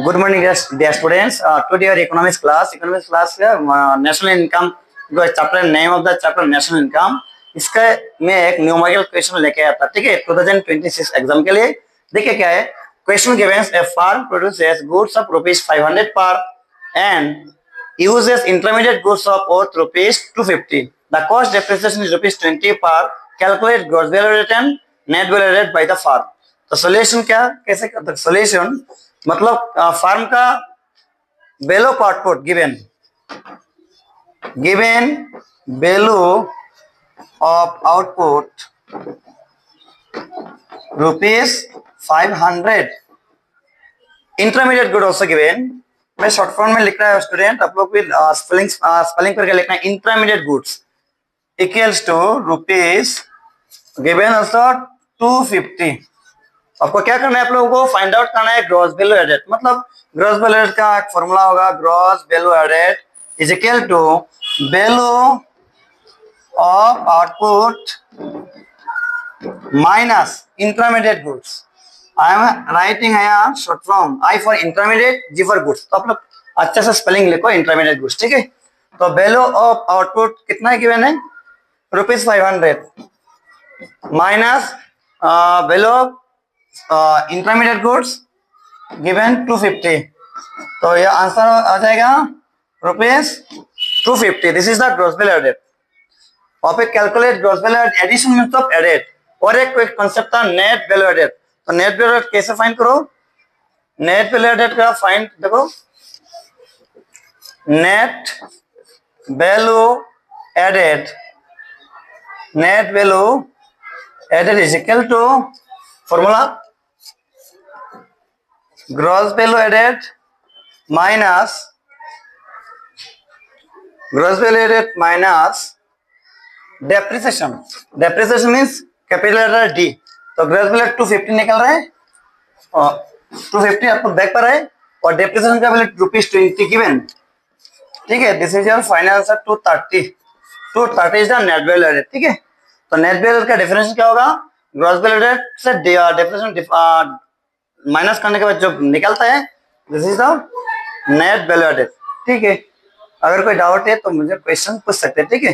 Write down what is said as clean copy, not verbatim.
Good morning, dear students. Today our economics class. Economics class national income. जो chapter name of the chapter national income, इसका मैं एक numerical question लेके आया था, ठीक है, 2026 एग्जाम के लिए। देखिए क्या है question. Given a farm produces goods of ₹500 पर and uses intermediate goods of worth ₹250. The cost depreciation is ₹20 per. Calculate gross value rate and net value rate by the farm. तो सोल्यूशन क्या कैसे करते हैं? सोल्यूशन मतलब farm का value of output given value of output ₹500. Intermediate good also given. मैं short form में लिख रहा है स्टूडेंट, आप लोग भी स्पेलिंग करके लिखना है। Intermediate goods equals to rupees given also 250। आपको क्या करना है, आप लोगों को फाइंड आउट करना है ग्रॉस वैल्यू एडेड। मतलब ग्रॉस वैल्यू एडेड का एक फॉर्मूला होगा, gross value added is equal to value of output minus intermediate goods. I am writing है short form, I for intermediate, G for goods. तो आप लोग अच्छे से स्पेलिंग लिखो इंटरमीडिएट गुड्स, ठीक है। तो वैल्यू ऑफ आउटपुट कितना है गिवन है, ₹500 minus value of intermediate goods given 250। तो ये आंसर आ जाएगा ₹250। This is the gross value added. और फिर calculate gross value addition means of added. और एक कांसेप्ट था नेट वैल्यू एडेड। तो नेट वैल्यू एडेड कैसे फाइंड करो? नेट वैल्यू एडेड का फाइंड देखो, net value added is equal to formula gross value added minus depreciation means capital letter D। तो gross value 250 निकल रहा है, 250 आपको बैक पर है, और डेप्रिसिएशन का वैल्यू ₹20 गिवन, ठीक है। This is your final answer 230 is the net value added, ठीक है। तो नेट वैल्यू का डिफरेंस क्या होगा, ग्रॉस वैल्यू एडेड से डेप्रिसिएशन माइनस करने के बाद जो निकलता है, this is the net value added, ठीक है। अगर कोई डाउट है तो मुझे क्वेश्चन पूछ सकते हैं, ठीक है।